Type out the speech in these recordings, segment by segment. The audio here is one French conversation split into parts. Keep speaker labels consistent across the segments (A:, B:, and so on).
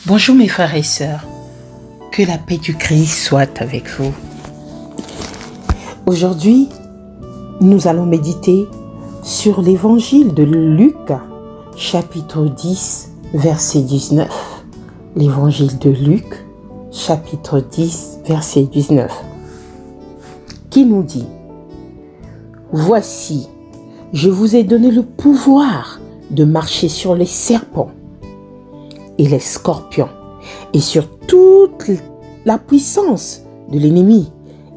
A: Bonjour mes frères et sœurs, que la paix du Christ soit avec vous. Aujourd'hui, nous allons méditer sur l'évangile de Luc, chapitre 10, verset 19. L'évangile de Luc, chapitre 10, verset 19, qui nous dit: Voici, je vous ai donné le pouvoir de marcher sur les serpents et les scorpions, et sur toute la puissance de l'ennemi,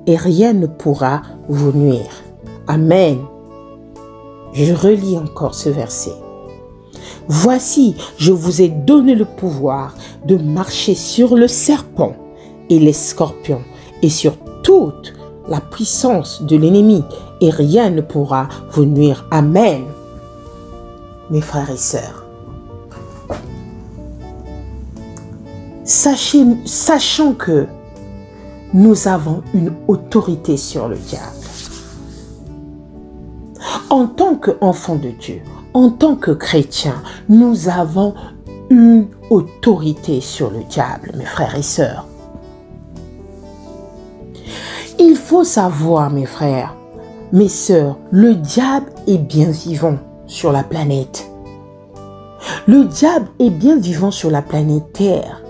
A: et rien ne pourra vous nuire. Amen. Je relis encore ce verset. Voici, je vous ai donné le pouvoir de marcher sur le serpent et les scorpions, et sur toute la puissance de l'ennemi, et rien ne pourra vous nuire. Amen. Mes frères et sœurs, sachant que nous avons une autorité sur le diable. En tant qu'enfants de Dieu, en tant que chrétiens, nous avons une autorité sur le diable, mes frères et sœurs. Il faut savoir, mes frères, mes sœurs, le diable est bien vivant sur la planète. Le diable est bien vivant sur la planète Terre.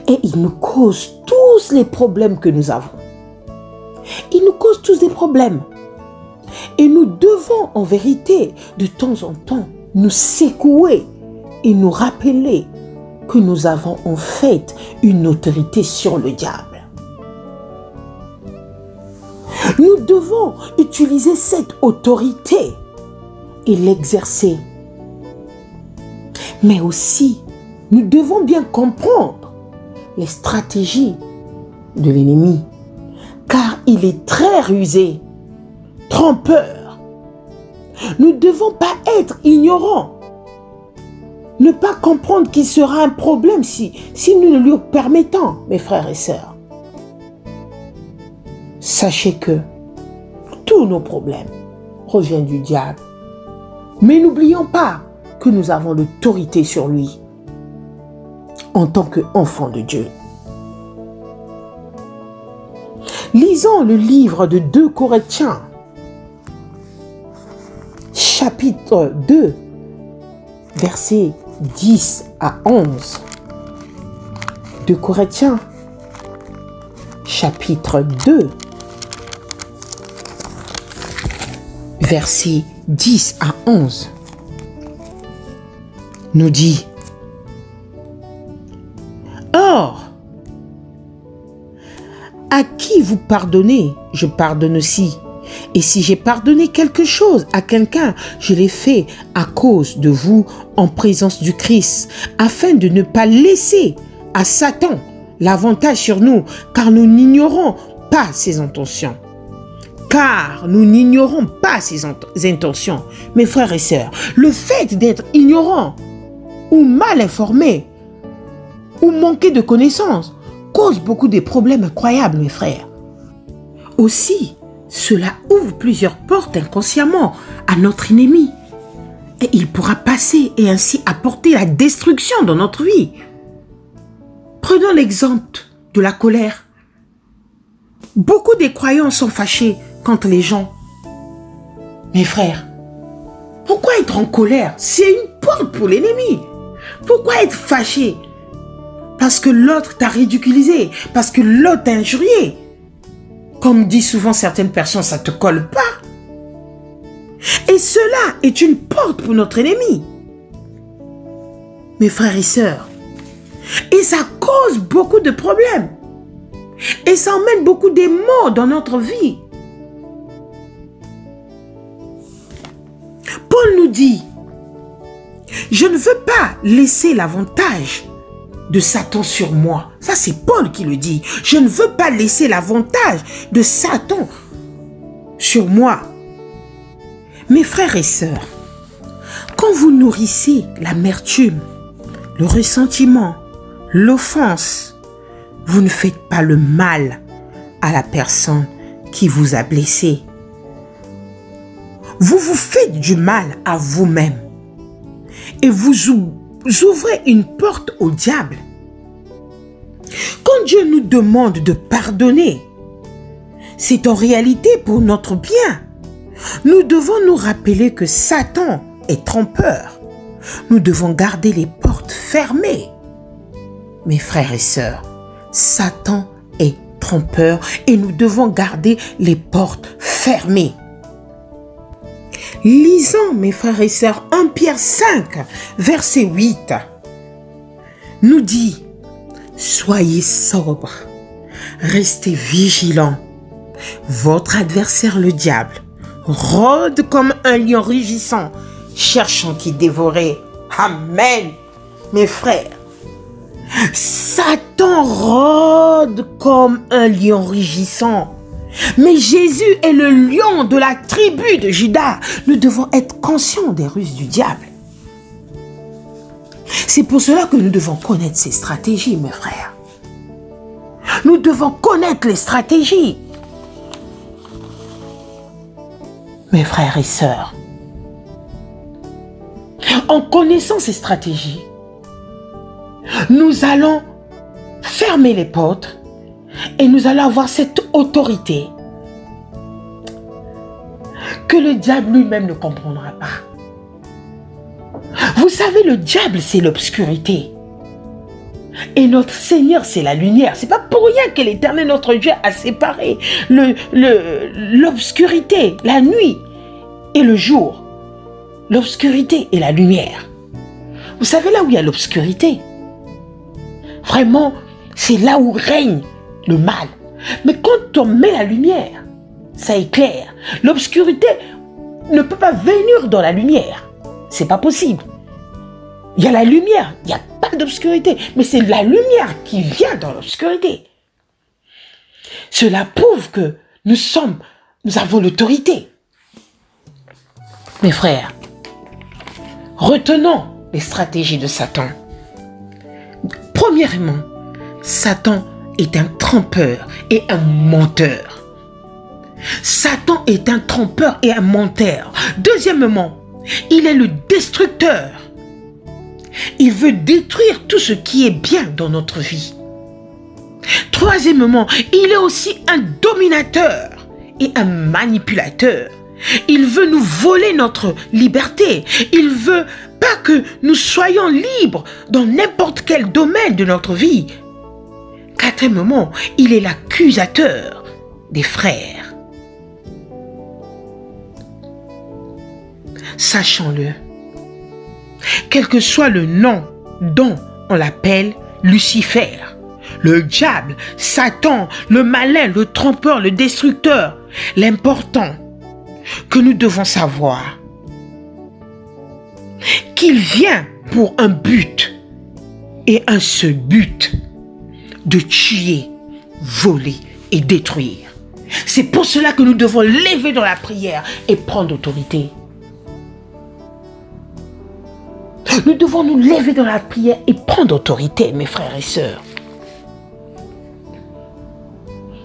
A: Et il nous cause tous les problèmes que nous avons. Il nous cause tous des problèmes. Et nous devons en vérité, de temps en temps, nous secouer et nous rappeler que nous avons en fait une autorité sur le diable. Nous devons utiliser cette autorité et l'exercer. Mais aussi, nous devons bien comprendre les stratégies de l'ennemi, car il est très rusé, trompeur. Nous ne devons pas être ignorants, ne pas comprendre qu'il sera un problème si nous le lui permettons, mes frères et sœurs. Sachez que tous nos problèmes reviennent du diable, mais n'oublions pas que nous avons l'autorité sur lui en tant qu'enfants de Dieu. Lisons le livre de 2 Corinthiens, chapitre 2, versets 10 à 11. 2 Corinthiens, chapitre 2, versets 10 à 11, nous dit: Or, à qui vous pardonnez, je pardonne aussi. Et si j'ai pardonné quelque chose à quelqu'un, je l'ai fait à cause de vous en présence du Christ, afin de ne pas laisser à Satan l'avantage sur nous, car nous n'ignorons pas ses intentions. Car nous n'ignorons pas ses intentions. Mes frères et sœurs, le fait d'être ignorant ou mal informé ou manquer de connaissances cause beaucoup de problèmes incroyables, mes frères. Aussi, cela ouvre plusieurs portes inconsciemment à notre ennemi. Et il pourra passer et ainsi apporter la destruction dans notre vie. Prenons l'exemple de la colère. Beaucoup des croyants sont fâchés contre les gens. Mes frères, pourquoi être en colère? C'est une porte pour l'ennemi. Pourquoi être fâché? Parce que l'autre t'a ridiculisé, parce que l'autre t'a injurié. Comme disent souvent certaines personnes, ça ne te colle pas. Et cela est une porte pour notre ennemi. Mes frères et sœurs, et ça cause beaucoup de problèmes. Et ça emmène beaucoup de maux dans notre vie. Paul nous dit: je ne veux pas laisser l'avantage de Satan sur moi. Ça, c'est Paul qui le dit. Je ne veux pas laisser l'avantage de Satan sur moi. Mes frères et sœurs, quand vous nourrissez l'amertume, le ressentiment, l'offense, vous ne faites pas le mal à la personne qui vous a blessé. Vous vous faites du mal à vous-même. Et vous ouvrez une porte au diable Quand Dieu nous demande de pardonner, c'est en réalité pour notre bien. Nous devons nous rappeler que Satan est trompeur. Nous devons garder les portes fermées. Mes frères et sœurs, Satan est trompeur et nous devons garder les portes fermées. Lisons, mes frères et sœurs, 1 Pierre 5, verset 8, nous dit: soyez sobres, restez vigilants. Votre adversaire, le diable, rôde comme un lion rugissant, cherchant qui dévorer. Amen, mes frères. Satan rôde comme un lion rugissant. Mais Jésus est le lion de la tribu de Juda. Nous devons être conscients des ruses du diable. C'est pour cela que nous devons connaître ses stratégies, mes frères. Nous devons connaître les stratégies. Mes frères et sœurs, en connaissant ces stratégies, nous allons fermer les portes et nous allons avoir cette autorité que le diable lui-même ne comprendra pas. Vous savez, le diable, c'est l'obscurité. Et notre Seigneur, c'est la lumière. C'est pas pour rien que l'Éternel, notre Dieu, a séparé l'obscurité, la nuit et le jour. L'obscurité et la lumière. Vous savez, là où il y a l'obscurité, vraiment, c'est là où règne le mal. Mais quand on met la lumière, ça éclaire. L'obscurité ne peut pas venir dans la lumière. C'est pas possible. Il y a la lumière, il n'y a pas d'obscurité, mais c'est la lumière qui vient dans l'obscurité. Cela prouve que nous avons l'autorité. Mes frères, retenons les stratégies de Satan. Premièrement, Satan est un trompeur et un menteur. Satan est un trompeur et un menteur. Deuxièmement, il est le destructeur. Il veut détruire tout ce qui est bien dans notre vie. Troisièmement, il est aussi un dominateur et un manipulateur. Il veut nous voler notre liberté. Il veut pas que nous soyons libres dans n'importe quel domaine de notre vie. Quatrièmement, il est l'accusateur des frères. Sachons-le. Quel que soit le nom dont on l'appelle, Lucifer, le diable, Satan, le malin, le trompeur, le destructeur, l'important que nous devons savoir qu'il vient pour un but et un seul but, de tuer, voler et détruire. C'est pour cela que nous devons lever dans la prière et prendre autorité. Nous devons nous lever dans la prière et prendre autorité, mes frères et sœurs.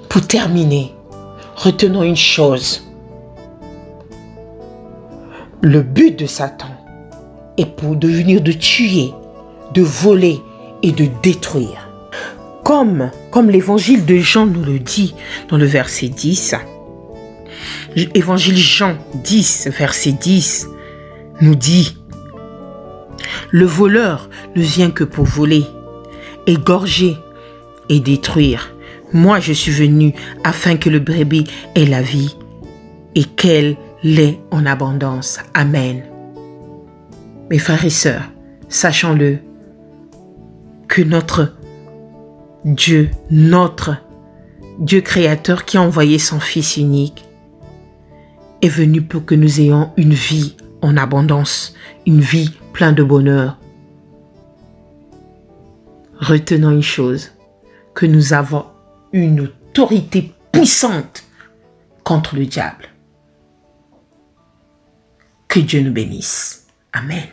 A: Pour terminer, retenons une chose. Le but de Satan est pour devenir de tuer, de voler et de détruire. Comme l'évangile de Jean nous le dit dans le verset 10, évangile Jean 10, verset 10, nous dit: le voleur ne vient que pour voler, égorger et détruire. Moi, je suis venu afin que le brebis ait la vie et qu'elle l'ait en abondance. Amen. Mes frères et sœurs, sachons-le, que notre Dieu créateur qui a envoyé son Fils unique, est venu pour que nous ayons une vie en abondance, une vie pleine de bonheur. Retenons une chose, que nous avons une autorité puissante contre le diable. Que Dieu nous bénisse. Amen.